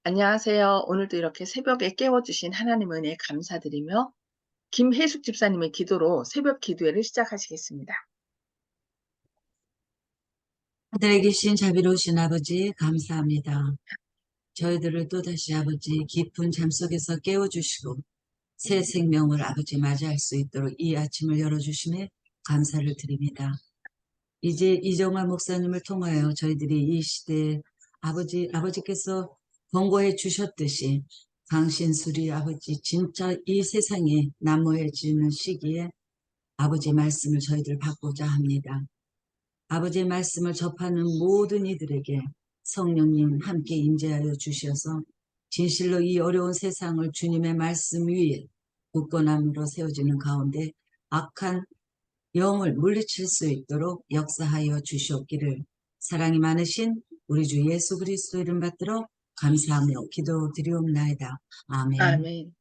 안녕하세요. 오늘도 이렇게 새벽에 깨워주신 하나님의 은혜에 감사드리며 김혜숙 집사님의 기도로 새벽 기도회를 시작하시겠습니다. 하늘에 계신 자비로우신 아버지 감사합니다. 저희들을 또다시 아버지 깊은 잠속에서 깨워주시고 새 생명을 아버지 맞이할 수 있도록 이 아침을 열어주심에 감사를 드립니다. 이제 이정화 목사님을 통하여 저희들이 이 시대에 아버지께서 권고해 주셨듯이 강신술이 아버지 진짜 이 세상에 난무해지는 시기에 아버지 말씀을 저희들 받고자 합니다. 아버지의 말씀을 접하는 모든 이들에게 성령님 함께 임재하여 주셔서 진실로 이 어려운 세상을 주님의 말씀 위에 굳건함으로 세워지는 가운데 악한 영을 물리칠 수 있도록 역사하여 주시옵기를 사랑이 많으신 우리 주 예수 그리스도 이름 받들어 감사하며 기도드리옵나이다. 아멘. 아멘.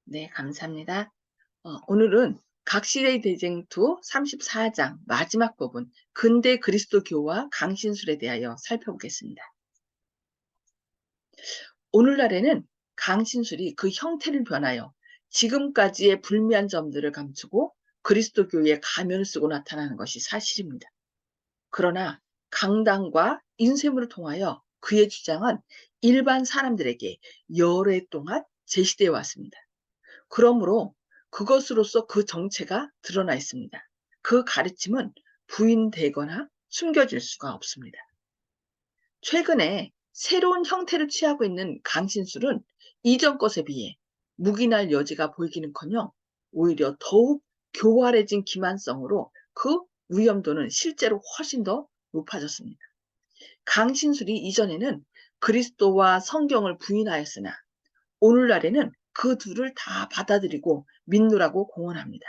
네, 감사합니다. 오늘은 각시대의 대쟁투 34장 마지막 부분 근대 그리스도교와 강신술에 대하여 살펴보겠습니다. 오늘날에는 강신술이 그 형태를 변하여 지금까지의 불미한 점들을 감추고 그리스도교의 가면을 쓰고 나타나는 것이 사실입니다. 그러나 강단과 인쇄물을 통하여 그의 주장은 일반 사람들에게 여러 해 동안 제시되어 왔습니다. 그러므로 그것으로서 그 정체가 드러나 있습니다. 그 가르침은 부인되거나 숨겨질 수가 없습니다. 최근에 새로운 형태를 취하고 있는 강신술은 이전 것에 비해 묵인할 여지가 보이기는커녕 오히려 더욱 교활해진 기만성으로 그 위험도는 실제로 훨씬 더 높아졌습니다. 강신술이 이전에는 그리스도와 성경을 부인하였으나 오늘날에는 그 둘을 다 받아들이고 믿노라고 공언합니다.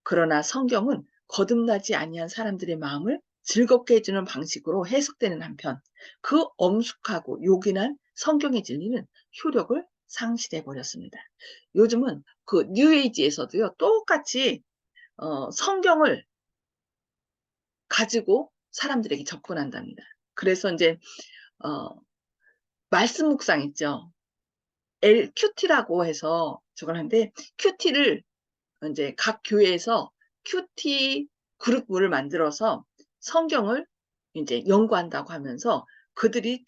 그러나 성경은 거듭나지 아니한 사람들의 마음을 즐겁게 해주는 방식으로 해석되는 한편 그 엄숙하고 요긴한 성경의 진리는 효력을 상실해 버렸습니다. 요즘은 그 뉴에이지에서도요 똑같이 성경을 가지고 사람들에게 접근한답니다. 그래서 이제 어, 말씀 묵상 있죠. LQT라고 해서 저걸 하는데 큐티를 이제 각 교회에서 큐티 그룹을 만들어서 성경을 이제 연구한다고 하면서 그들이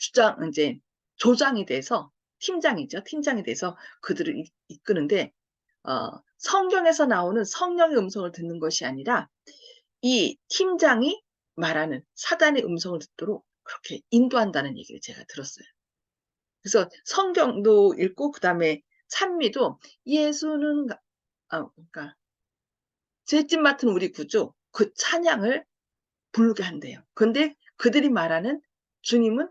이제 조장이 돼서 팀장이죠. 팀장이 돼서 그들을 이끄는데 성경에서 나오는 성령의 음성을 듣는 것이 아니라 이 팀장이 말하는 사단의 음성을 듣도록 그렇게 인도한다는 얘기를 제가 들었어요. 그래서 성경도 읽고 그다음에 찬미도 예수는 그러니까 셋집 맡은 우리 구주 그 찬양을 부르게 한대요. 근데 그들이 말하는 주님은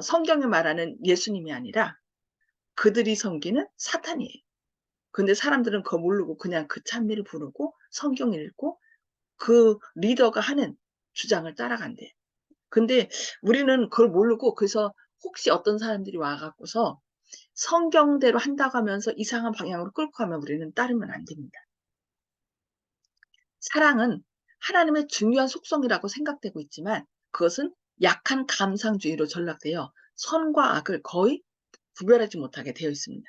성경에 말하는 예수님이 아니라 그들이 섬기는 사탄이에요. 근데 사람들은 그거 모르고 그냥 그 찬미를 부르고 성경을 읽고 그 리더가 하는 주장을 따라간대요. 근데 우리는 그걸 모르고 그래서 혹시 어떤 사람들이 와 갖고서 성경대로 한다고 하면서 이상한 방향으로 끌고 가면 우리는 따르면 안 됩니다. 사랑은 하나님의 중요한 속성이라고 생각되고 있지만 그것은 약한 감상주의로 전락되어 선과 악을 거의 구별하지 못하게 되어 있습니다.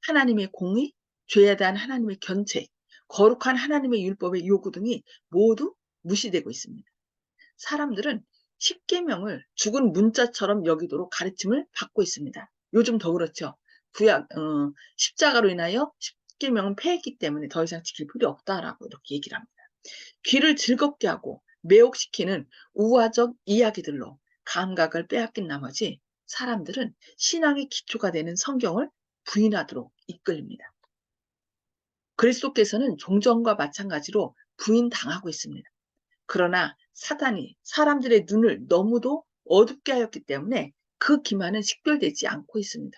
하나님의 공의, 죄에 대한 하나님의 견책, 거룩한 하나님의 율법의 요구 등이 모두 무시되고 있습니다. 사람들은 십계명을 죽은 문자처럼 여기도록 가르침을 받고 있습니다. 요즘 더 그렇죠. 십자가로 인하여 십계명은 폐했기 때문에 더 이상 지킬 필요 없다라고 이렇게 얘기를 합니다. 귀를 즐겁게 하고 매혹시키는 우화적 이야기들로 감각을 빼앗긴 나머지 사람들은 신앙의 기초가 되는 성경을 부인하도록 이끌립니다. 그리스도께서는 종전과 마찬가지로 부인당하고 있습니다. 그러나 사단이 사람들의 눈을 너무도 어둡게 하였기 때문에 그 기만은 식별되지 않고 있습니다.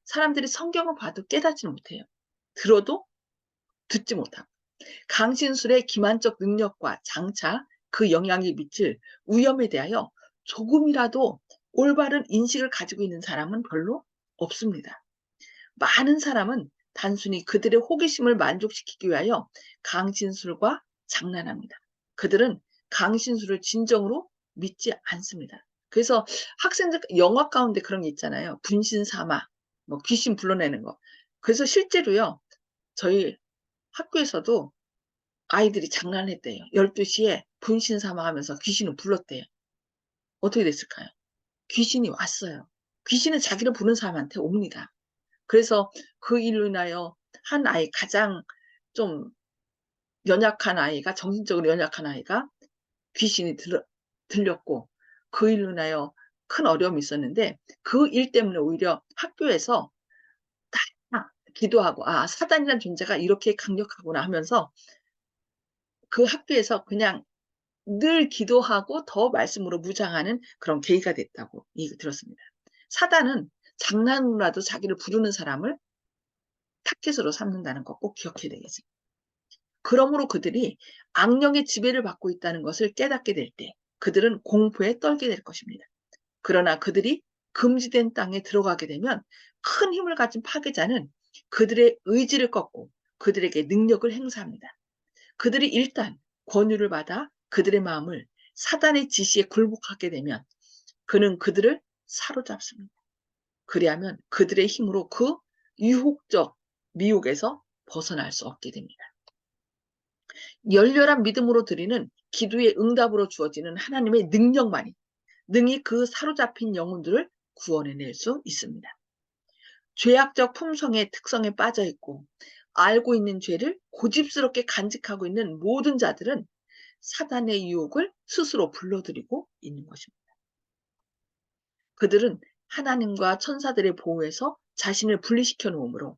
사람들이 성경을 봐도 깨닫지 못해요. 들어도 듣지 못하고. 강신술의 기만적 능력과 장차 그 영향이 미칠 위험에 대하여 조금이라도 올바른 인식을 가지고 있는 사람은 별로 없습니다. 많은 사람은 단순히 그들의 호기심을 만족시키기 위하여 강신술과 장난합니다. 그들은 강신술을 진정으로 믿지 않습니다. 그래서 학생들 영화 가운데 그런 게 있잖아요. 분신사마, 뭐 귀신 불러내는 거. 그래서 실제로요, 저희 학교에서도 아이들이 장난을 했대요. 12시에 분신사마 하면서 귀신을 불렀대요. 어떻게 됐을까요? 귀신이 왔어요. 귀신은 자기를 부른 사람한테 옵니다. 그래서 그 일로 인하여 한 아이, 가장 좀 연약한 아이가, 정신적으로 연약한 아이가 귀신이 들렸고, 그 일로 인하여 큰 어려움이 있었는데, 그 일 때문에 오히려 학교에서 다 기도하고, 아, 사단이라는 존재가 이렇게 강력하구나 하면서 그 학교에서 그냥 늘 기도하고 더 말씀으로 무장하는 그런 계기가 됐다고 얘기 들었습니다. 사단은 장난으로라도 자기를 부르는 사람을 타깃으로 삼는다는 거 꼭 기억해야 되겠습니다. 그러므로 그들이 악령의 지배를 받고 있다는 것을 깨닫게 될 때 그들은 공포에 떨게 될 것입니다. 그러나 그들이 금지된 땅에 들어가게 되면 큰 힘을 가진 파괴자는 그들의 의지를 꺾고 그들에게 능력을 행사합니다. 그들이 일단 권유를 받아 그들의 마음을 사단의 지시에 굴복하게 되면 그는 그들을 사로잡습니다. 그리하면 그들의 힘으로 그 유혹적 미혹에서 벗어날 수 없게 됩니다. 열렬한 믿음으로 드리는 기도의 응답으로 주어지는 하나님의 능력만이 능히 그 사로잡힌 영혼들을 구원해낼 수 있습니다. 죄악적 품성의 특성에 빠져 있고 알고 있는 죄를 고집스럽게 간직하고 있는 모든 자들은 사단의 유혹을 스스로 불러들이고 있는 것입니다. 그들은 하나님과 천사들의 보호에서 자신을 분리시켜 놓으므로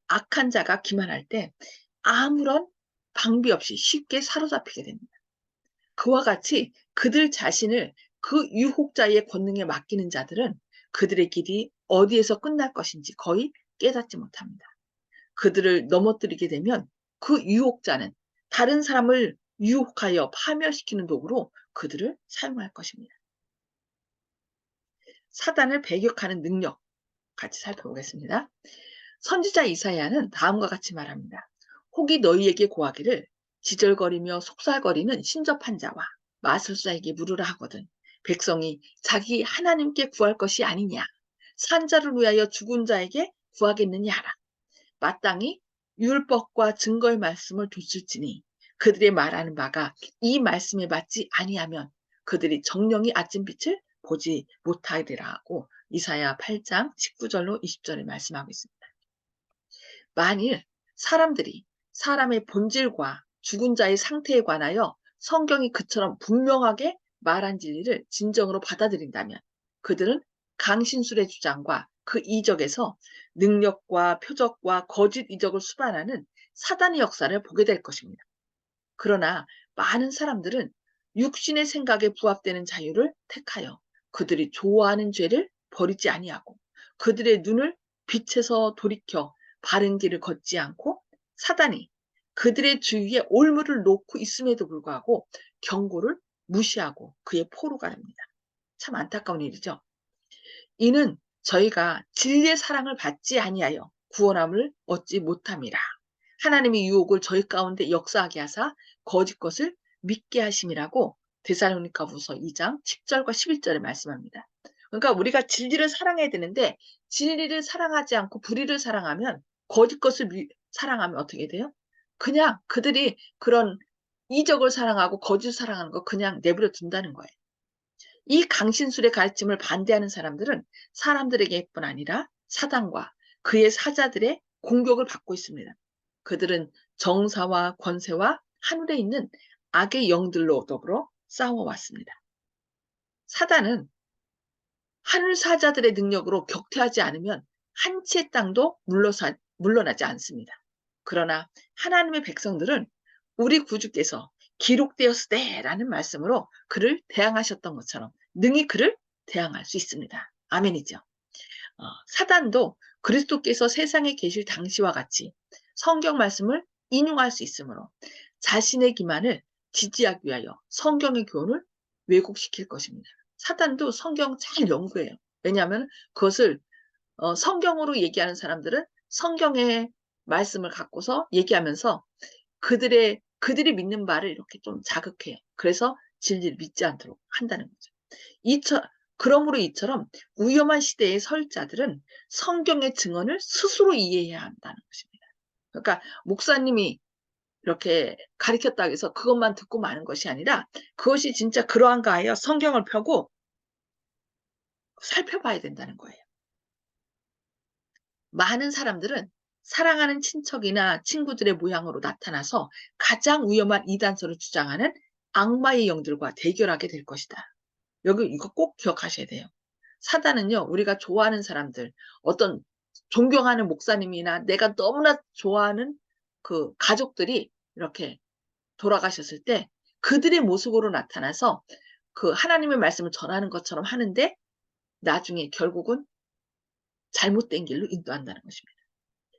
악한 자가 기만할 때 아무런 방비 없이 쉽게 사로잡히게 됩니다. 그와 같이 그들 자신을 그 유혹자의 권능에 맡기는 자들은 그들의 길이 어디에서 끝날 것인지 거의 깨닫지 못합니다. 그들을 넘어뜨리게 되면 그 유혹자는 다른 사람을 유혹하여 파멸시키는 도구로 그들을 사용할 것입니다. 사단을 배격하는 능력 같이 살펴보겠습니다. 선지자 이사야는 다음과 같이 말합니다. 혹이 너희에게 고하기를 지절거리며 속살거리는 신접한 자와 마술사에게 물으라 하거든. 백성이 자기 하나님께 구할 것이 아니냐. 산자를 위하여 죽은 자에게 구하겠느냐 하라. 마땅히 율법과 증거의 말씀을 뒀을지니 그들의 말하는 바가 이 말씀에 맞지 아니하면 그들이 정령이 아침빛을 보지 못하리라 하고 이사야 8장 19절로 20절에 말씀하고 있습니다. 만일 사람들이 사람의 본질과 죽은 자의 상태에 관하여 성경이 그처럼 분명하게 말한 진리를 진정으로 받아들인다면 그들은 강신술의 주장과 그 이적에서 능력과 표적과 거짓 이적을 수반하는 사단의 역사를 보게 될 것입니다. 그러나 많은 사람들은 육신의 생각에 부합되는 자유를 택하여 그들이 좋아하는 죄를 버리지 아니하고 그들의 눈을 빛에서 돌이켜 바른 길을 걷지 않고 사단이 그들의 주위에 올무를 놓고 있음에도 불구하고 경고를 무시하고 그의 포로가 됩니다. 참 안타까운 일이죠. 이는 저희가 진리의 사랑을 받지 아니하여 구원함을 얻지 못함이라. 하나님의 유혹을 저희 가운데 역사하게 하사 거짓 것을 믿게 하심이라고 데살로니가후서 2장 10절과 11절에 말씀합니다. 그러니까 우리가 진리를 사랑해야 되는데 진리를 사랑하지 않고 불의를 사랑하면 거짓 것을 사랑하면 어떻게 돼요? 그냥 그들이 그런 이적을 사랑하고 거짓을 사랑하는 거 그냥 내버려 둔다는 거예요. 이 강신술의 가르침을 반대하는 사람들은 사람들에게뿐 아니라 사단과 그의 사자들의 공격을 받고 있습니다. 그들은 정사와 권세와 하늘에 있는 악의 영들로 더불어 싸워왔습니다. 사단은 하늘 사자들의 능력으로 격퇴하지 않으면 한 채 땅도 물러나지 않습니다. 그러나 하나님의 백성들은 우리 구주께서 기록되었으되라는 말씀으로 그를 대항하셨던 것처럼 능히 그를 대항할 수 있습니다. 아멘이죠. 사단도 그리스도께서 세상에 계실 당시와 같이 성경 말씀을 인용할 수 있으므로 자신의 기만을 지지하기 위하여 성경의 교훈을 왜곡시킬 것입니다. 사단도 성경 잘 연구해요. 왜냐하면 그것을 성경으로 얘기하는 사람들은 성경의 말씀을 갖고서 얘기하면서 그들이 믿는 바를 이렇게 좀 자극해요. 그래서 진리를 믿지 않도록 한다는 거죠. 그러므로 이처럼 위험한 시대에 설 자들은 성경의 증언을 스스로 이해해야 한다는 것입니다. 그러니까 목사님이 이렇게 가르쳤다고 해서 그것만 듣고 마는 것이 아니라 그것이 진짜 그러한가 하여 성경을 펴고 살펴봐야 된다는 거예요. 많은 사람들은 사랑하는 친척이나 친구들의 모양으로 나타나서 가장 위험한 이단서를 주장하는 악마의 영들과 대결하게 될 것이다. 여기 이거 꼭 기억하셔야 돼요. 사단은요, 우리가 좋아하는 사람들, 어떤 존경하는 목사님이나 내가 너무나 좋아하는 그 가족들이 이렇게 돌아가셨을 때 그들의 모습으로 나타나서 그 하나님의 말씀을 전하는 것처럼 하는데 나중에 결국은 잘못된 길로 인도한다는 것입니다.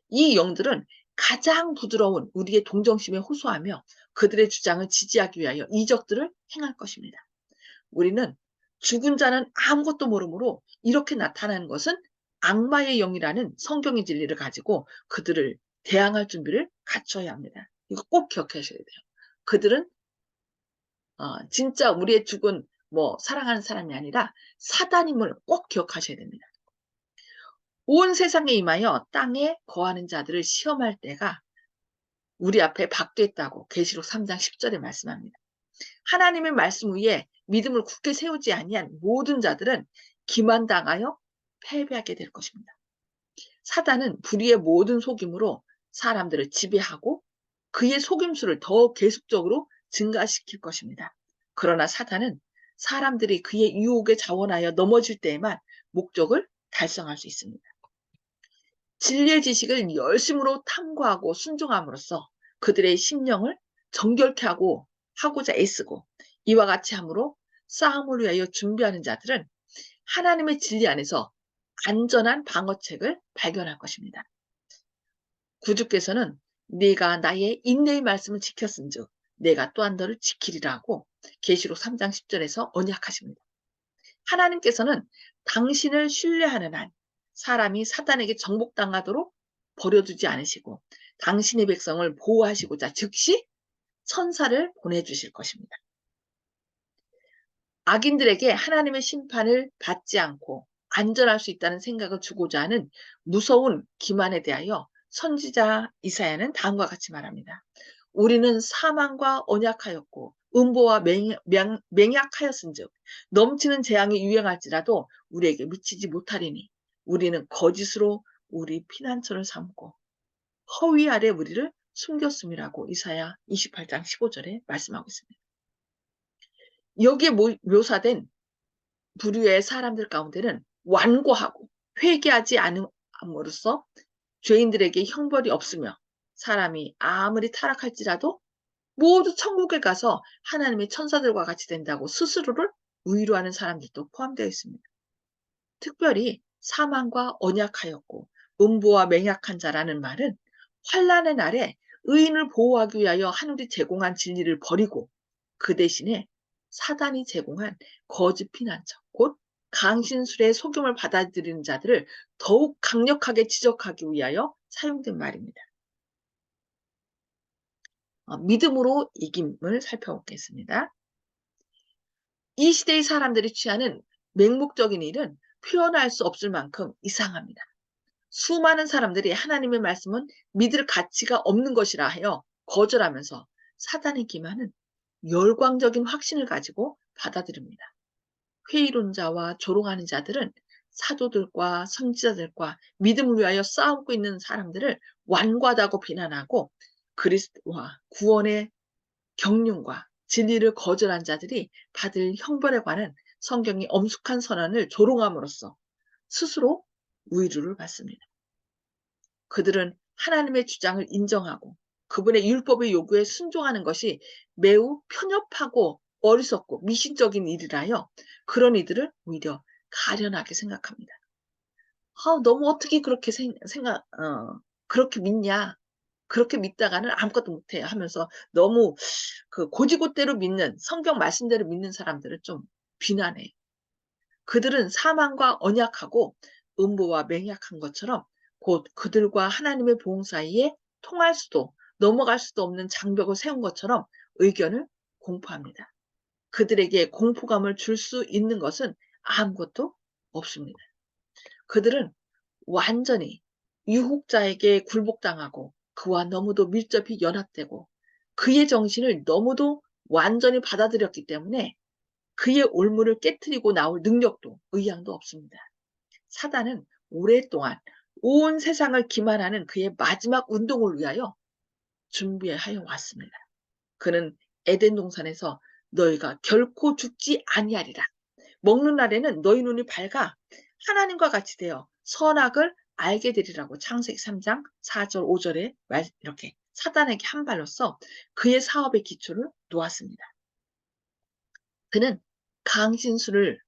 이 영들은 가장 부드러운 우리의 동정심에 호소하며 그들의 주장을 지지하기 위하여 이적들을 행할 것입니다. 우리는 죽은 자는 아무것도 모르므로 이렇게 나타나는 것은 악마의 영이라는 성경의 진리를 가지고 그들을 대항할 준비를 갖춰야 합니다. 이거 꼭 기억하셔야 돼요. 그들은 진짜 우리의 죽은 사랑하는 사람이 아니라 사단임을 꼭 기억하셔야 됩니다. 온 세상에 임하여 땅에 거하는 자들을 시험할 때가 우리 앞에 박됐다고 계시록 3장 10절에 말씀합니다. 하나님의 말씀 위에 믿음을 굳게 세우지 아니한 모든 자들은 기만당하여 패배하게 될 것입니다. 사단은 불의의 모든 속임으로 사람들을 지배하고 그의 속임수를 더 계속적으로 증가시킬 것입니다. 그러나 사단은 사람들이 그의 유혹에 자원하여 넘어질 때에만 목적을 달성할 수 있습니다. 진리의 지식을 열심으로 탐구하고 순종함으로써 그들의 심령을 정결케 하고자 애쓰고 이와 같이 함으로 싸움을 위하여 준비하는 자들은 하나님의 진리 안에서 안전한 방어책을 발견할 것입니다. 구주께서는 네가 나의 인내의 말씀을 지켰은즉 내가 또한 너를 지키리라고 계시록 3장 10절에서 언약하십니다. 하나님께서는 당신을 신뢰하는 한 사람이 사단에게 정복당하도록 버려두지 않으시고 당신의 백성을 보호하시고자 즉시 천사를 보내주실 것입니다. 악인들에게 하나님의 심판을 받지 않고 안전할 수 있다는 생각을 주고자 하는 무서운 기만에 대하여 선지자 이사야는 다음과 같이 말합니다. 우리는 사망과 언약하였고 음보와 맹약하였은즉 넘치는 재앙이 유행할지라도 우리에게 미치지 못하리니 우리는 거짓으로 우리 피난처를 삼고 허위 아래 우리를 숨겼음이라고 이사야 28장 15절에 말씀하고 있습니다. 여기에 묘사된 부류의 사람들 가운데는 완고하고 회개하지 않음으로써 죄인들에게 형벌이 없으며 사람이 아무리 타락할지라도 모두 천국에 가서 하나님의 천사들과 같이 된다고 스스로를 위로하는 사람들도 포함되어 있습니다. 특별히 사망과 언약하였고 음보와 맹약한 자라는 말은 환난의 날에 의인을 보호하기 위하여 하늘이 제공한 진리를 버리고 그 대신에 사단이 제공한 거짓 피난처, 곧 강신술의 속임을 받아들이는 자들을 더욱 강력하게 지적하기 위하여 사용된 말입니다. 믿음으로 이김을 살펴보겠습니다. 이 시대의 사람들이 취하는 맹목적인 일은 표현할 수 없을 만큼 이상합니다. 수많은 사람들이 하나님의 말씀은 믿을 가치가 없는 것이라 하여 거절하면서 사단의 기만은 열광적인 확신을 가지고 받아들입니다. 회의론자와 조롱하는 자들은 사도들과 선지자들과 믿음을 위하여 싸우고 있는 사람들을 완고하다고 비난하고 그리스도와 구원의 경륜과 진리를 거절한 자들이 받을 형벌에 관한 성경의 엄숙한 선언을 조롱함으로써 스스로 위로를 받습니다. 그들은 하나님의 주장을 인정하고 그분의 율법의 요구에 순종하는 것이 매우 편협하고 어리석고 미신적인 일이라여 그런 이들을 오히려 가련하게 생각합니다. 너무 어떻게 그렇게 그렇게 믿냐? 그렇게 믿다가는 아무것도 못해 하면서 너무 그 고지고대로 믿는 성경 말씀대로 믿는 사람들을 좀 비난해. 그들은 사망과 언약하고 음보와 맹약한 것처럼 곧 그들과 하나님의 보응 사이에 통할 수도 넘어갈 수도 없는 장벽을 세운 것처럼 의견을 공포합니다. 그들에게 공포감을 줄 수 있는 것은 아무것도 없습니다. 그들은 완전히 유혹자에게 굴복당하고 그와 너무도 밀접히 연합되고 그의 정신을 너무도 완전히 받아들였기 때문에 그의 올무를 깨트리고 나올 능력도 의향도 없습니다. 사단은 오랫동안 온 세상을 기만하는 그의 마지막 운동을 위하여 준비하여 왔습니다. 그는 에덴 동산에서 너희가 결코 죽지 아니하리라. 먹는 날에는 너희 눈이 밝아 하나님과 같이 되어 선악을 알게 되리라고 창세기 3장 4절 5절에 이렇게 사단에게 한 발로써 그의 사업의 기초를 놓았습니다. 그는 강신술의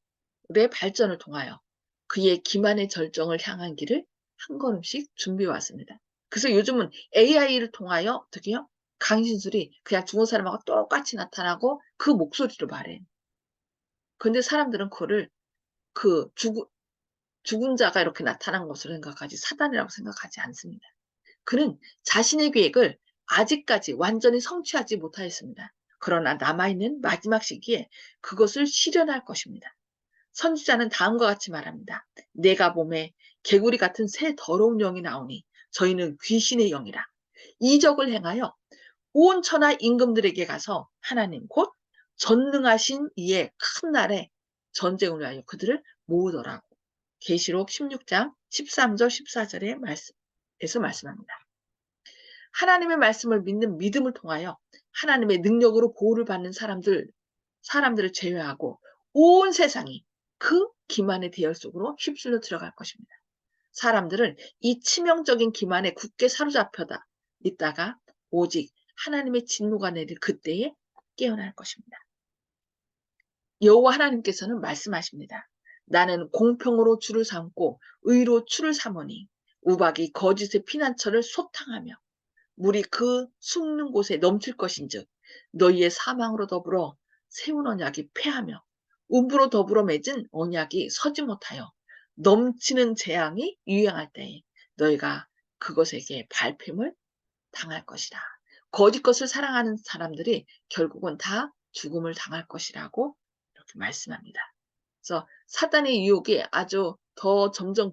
발전을 통하여 그의 기만의 절정을 향한 길을 한 걸음씩 준비해 왔습니다. 그래서 요즘은 AI를 통하여 어떻게 해요? 강신술이 그냥 죽은 사람하고 똑같이 나타나고 그 목소리로 말해. 근데 사람들은 그거를 그 죽은 자가 이렇게 나타난 것으로 생각하지 사단이라고 생각하지 않습니다. 그는 자신의 계획을 아직까지 완전히 성취하지 못하였습니다. 그러나 남아있는 마지막 시기에 그것을 실현할 것입니다. 선지자는 다음과 같이 말합니다. 내가 봄에 개구리 같은 새 더러운 영이 나오니 저희는 귀신의 영이라. 이적을 행하여 온 천하 임금들에게 가서 하나님 곧 전능하신 이의 큰 날에 전쟁을 위하여 그들을 모으더라고. 계시록 16장 13절 14절의 말씀에서 말씀합니다. 하나님의 말씀을 믿는 믿음을 통하여 하나님의 능력으로 보호를 받는 사람들을 제외하고 온 세상이 그 기만의 대열 속으로 휩쓸려 들어갈 것입니다. 사람들은 이 치명적인 기만에 굳게 사로잡혀다 있다가 오직 하나님의 진노가 내릴 그때에 깨어날 것입니다. 여호와 하나님께서는 말씀하십니다. 나는 공평으로 주를 삼고 의로 추를 삼으니 우박이 거짓의 피난처를 소탕하며 물이 그 숨는 곳에 넘칠 것인즉 너희의 사망으로 더불어 세운 언약이 패하며 음부로 더불어 맺은 언약이 서지 못하여 넘치는 재앙이 유행할 때에 너희가 그것에게 발핌을 당할 것이라. 거짓 것을 사랑하는 사람들이 결국은 다 죽음을 당할 것이라고 이렇게 말씀합니다. 그래서 사단의 유혹이 아주 더 점점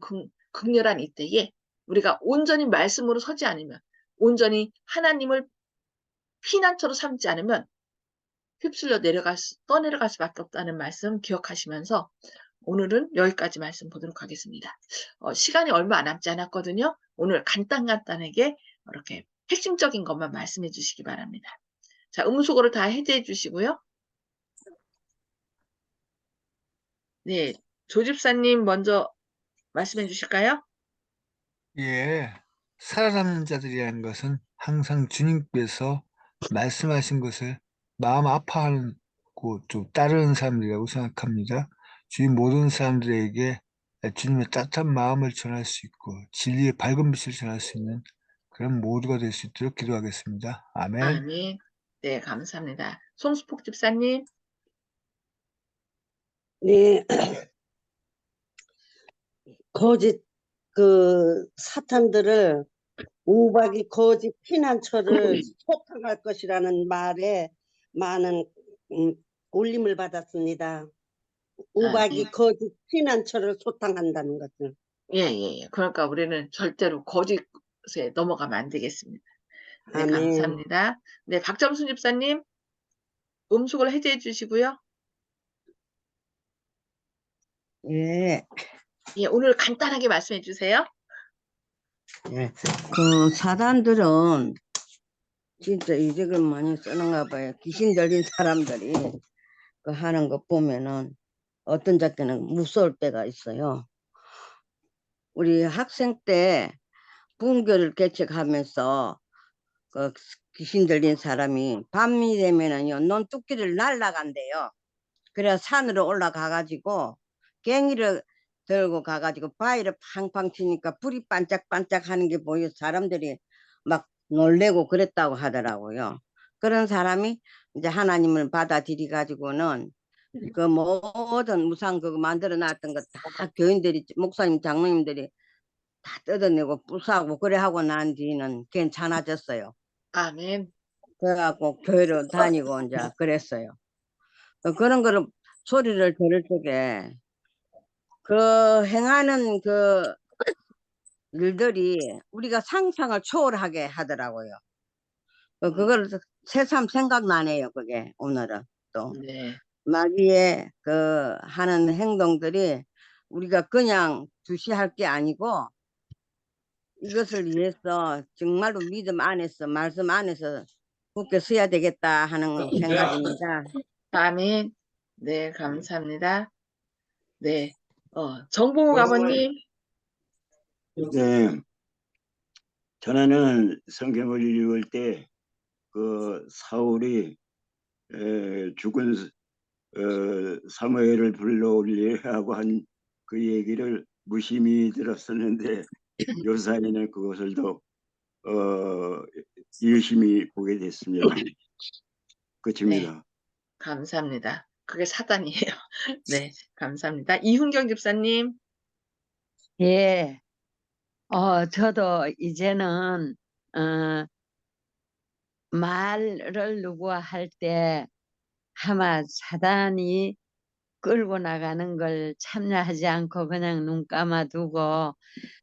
극렬한 이때에 우리가 온전히 말씀으로 서지 않으면 온전히 하나님을 피난처로 삼지 않으면 휩쓸려 떠내려갈 수밖에 없다는 말씀 기억하시면서 오늘은 여기까지 말씀 보도록 하겠습니다. 시간이 얼마 남지 않았거든요. 오늘 간단하게 이렇게 핵심적인 것만 말씀해 주시기 바랍니다. 자, 음수거를 다 해제해 주시고요. 네, 조집사님 먼저 말씀해 주실까요? 예, 살아남는 자들이라는 것은 항상 주님께서 말씀하신 것을 마음 아파하고 좀 따르는 사람들이라고 생각합니다. 주님 모든 사람들에게 주님의 따뜻한 마음을 전할 수 있고 진리의 밝은 빛을 전할 수 있는 그런 모두가 될 수 있도록 기도하겠습니다. 아멘. 아멘. 네, 감사합니다. 송수폭 집사님. 네, 거짓 사탄들을 우박이 거짓 피난처를 소탕할 것이라는 말에 많은 울림을 받았습니다. 우박이 네. 거짓 피난처를 소탕한다는 것을. 예, 예, 예. 그러니까 우리는 절대로 거짓에 넘어가면 안 되겠습니다. 네, 아멘. 감사합니다. 네, 박점순 집사님, 음속을 해제해 주시고요. 예, 예, 오늘 간단하게 말씀해 주세요. 예. 사단들은 진짜 이직을 많이 쓰는가 봐요. 귀신 들린 사람들이 하는 거 보면은 어떤 작게는 무서울 때가 있어요. 우리 학생 때 분교를 개척하면서 귀신 들린 사람이 밤이 되면은요 논두끼를 날라간대요. 그래서 산으로 올라가가지고 갱이를 들고 가가지고 바위를 팡팡 치니까 불이 반짝반짝 하는 게 보여 사람들이 막 놀래고 그랬다고 하더라고요. 그런 사람이 이제 하나님을 받아들이 가지고는 그 모든 무상 그거 만들어 놨던 거 다 교인들이 목사님 장로님들이 다 뜯어내고 부수하고 그래 하고 난 뒤는 괜찮아졌어요. 아멘. 그래갖고 교회로 다니고 이제 그랬어요. 그런 거를 소리를 들을 적에 그 행하는 그 일들이 우리가 상상을 초월하게 하더라고요. 그걸 새삼 생각나네요. 그게 오늘은 또 네. 마귀의 그 하는 행동들이 우리가 그냥 주시할 게 아니고 이것을 위해서 정말로 믿음 안에서 말씀 안에서 굳게 서야 되겠다 하는 생각입니다. 아멘. 네, 감사합니다. 네. 정봉욱 아버님. 네, 전에는 성경을 읽을 때 그 사울이 죽은 사무엘을 불러올리라고 한 그 얘기를 무심히 들었었는데 요사이는 그것을 더 유심히 보게 됐습니다. 끝입니다. 감사합니다. 그게 사단이에요. 네, 감사합니다. 이훈경 집사님. 예, 저도 이제는, 어, 말을 누구와 할 때 아마 사단이 끌고 나가는 걸 참여하지 않고 그냥 눈 감아두고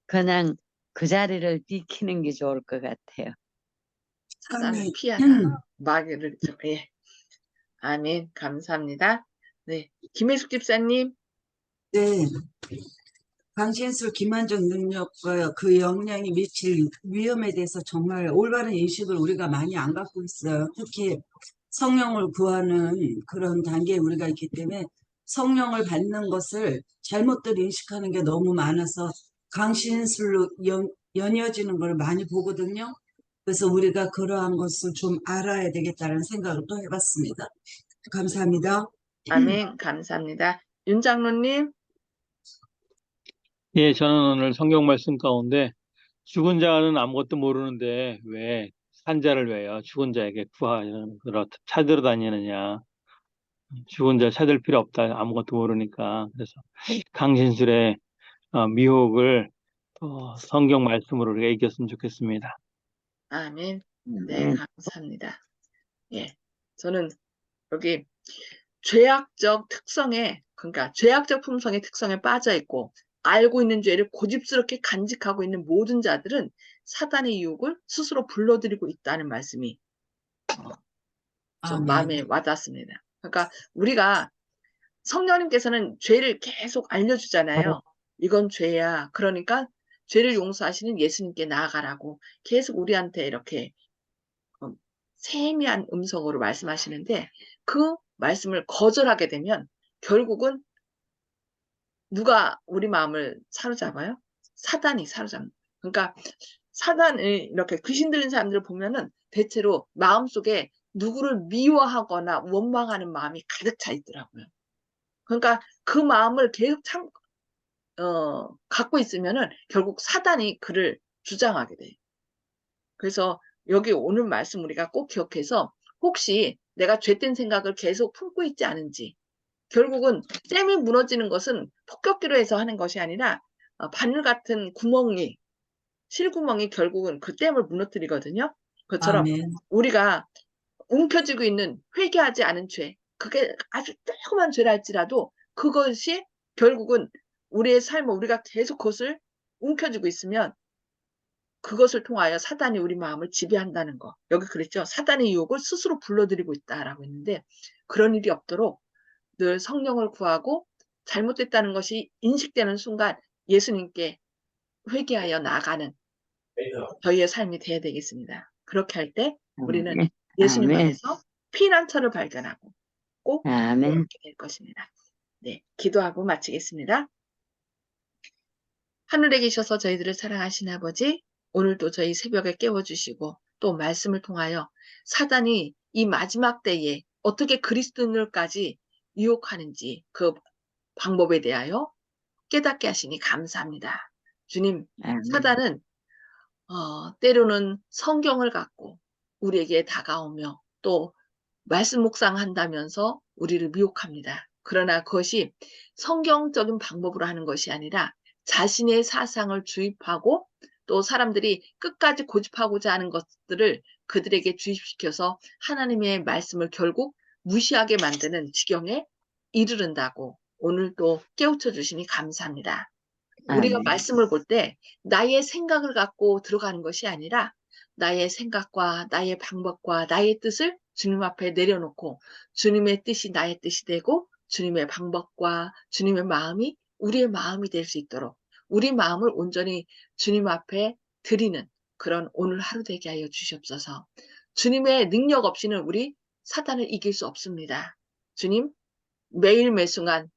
그냥 그 자리를 비키는 게 좋을 것 같아요. 사단을 아멘. 피하라. 마귀를, 예. 아멘. 감사합니다. 네. 김혜숙 집사님. 네. 강신술 김한정 능력과 그 역량이 미칠 위험에 대해서 정말 올바른 인식을 우리가 많이 안 갖고 있어요. 특히 성령을 구하는 그런 단계에 우리가 있기 때문에 성령을 받는 것을 잘못들 인식하는 게 너무 많아서 강신술로 연이어지는 걸 많이 보거든요. 그래서 우리가 그러한 것을 좀 알아야 되겠다는 생각을 또 해봤습니다. 감사합니다. 아멘. 감사합니다. 윤 장로님. 예, 저는 오늘 성경 말씀 가운데 죽은 자는 아무것도 모르는데 왜 산자를 왜요? 죽은 자에게 구하는 그렇 찾으러 다니느냐? 죽은 자 찾을 필요 없다. 아무것도 모르니까. 그래서 강신술의 미혹을 성경 말씀으로 우리가 이겼으면 좋겠습니다. 아멘. 네, 감사합니다. 예. 저는 여기 죄악적 특성에, 그러니까 죄악적 품성의 특성에 빠져 있고 알고 있는 죄를 고집스럽게 간직하고 있는 모든 자들은 사단의 유혹을 스스로 불러들이고 있다는 말씀이 좀 마음에 와닿습니다. 그러니까 우리가 성령님께서는 죄를 계속 알려주잖아요. 이건 죄야. 그러니까 죄를 용서하시는 예수님께 나아가라고 계속 우리한테 이렇게 세미한 음성으로 말씀하시는데 그 말씀을 거절하게 되면 결국은 누가 우리 마음을 사로잡아요? 사단이 사로잡는. 그러니까 사단이 이렇게 귀신 들린 사람들을 보면은 대체로 마음속에 누구를 미워하거나 원망하는 마음이 가득 차 있더라고요. 그러니까 그 마음을 계속 갖고 있으면은 결국 사단이 그를 주장하게 돼요. 그래서 여기 오늘 말씀 우리가 꼭 기억해서 혹시 내가 죄된 생각을 계속 품고 있지 않은지 결국은 댐이 무너지는 것은 폭격기로 해서 하는 것이 아니라 바늘 같은 구멍이 실구멍이 결국은 그 댐을 무너뜨리거든요. 그것처럼 아멘. 우리가 움켜쥐고 있는 회개하지 않은 죄 그게 아주 조그만 죄랄지라도 그것이 결국은 우리의 삶을 우리가 계속 그것을 움켜쥐고 있으면 그것을 통하여 사단이 우리 마음을 지배한다는 거. 여기 그랬죠. 사단의 유혹을 스스로 불러들이고 있다라고 했는데 그런 일이 없도록 늘 성령을 구하고 잘못됐다는 것이 인식되는 순간 예수님께 회개하여 나아가는 저희의 삶이 되어야 되겠습니다. 그렇게 할 때 우리는 예수님 안에서 피난처를 발견하고 꼭 그렇게 될 것입니다. 네, 기도하고 마치겠습니다. 하늘에 계셔서 저희들을 사랑하시는 아버지, 오늘도 저희 새벽에 깨워주시고 또 말씀을 통하여 사단이 이 마지막 때에 어떻게 그리스도인들까지 유혹하는지 그 방법에 대하여 깨닫게 하시니 감사합니다. 주님, 사단은 때로는 성경을 갖고 우리에게 다가오며 또 말씀 묵상한다면서 우리를 미혹합니다. 그러나 그것이 성경적인 방법으로 하는 것이 아니라 자신의 사상을 주입하고 또 사람들이 끝까지 고집하고자 하는 것들을 그들에게 주입시켜서 하나님의 말씀을 결국 무시하게 만드는 지경에 이르른다고 오늘 또 깨우쳐 주시니 감사합니다. 우리가 아멘. 말씀을 볼 때 나의 생각을 갖고 들어가는 것이 아니라 나의 생각과 나의 방법과 나의 뜻을 주님 앞에 내려놓고 주님의 뜻이 나의 뜻이 되고 주님의 방법과 주님의 마음이 우리의 마음이 될 수 있도록 우리 마음을 온전히 주님 앞에 드리는 그런 오늘 하루 되게 하여 주시옵소서. 주님의 능력 없이는 우리 사단을 이길 수 없습니다. 주님, 매일 매순간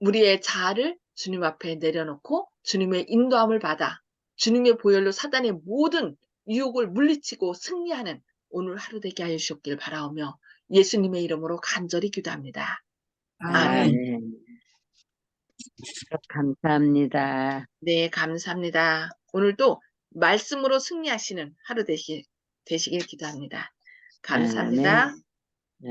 우리의 자아를 주님 앞에 내려놓고 주님의 인도함을 받아 주님의 보혈로 사단의 모든 유혹을 물리치고 승리하는 오늘 하루 되게 하여 주옵길 바라오며 예수님의 이름으로 간절히 기도합니다. 아멘. 아멘. 감사합니다. 네, 감사합니다. 오늘도 말씀으로 승리하시는 하루 되시길 기도합니다. 감사합니다. 아멘.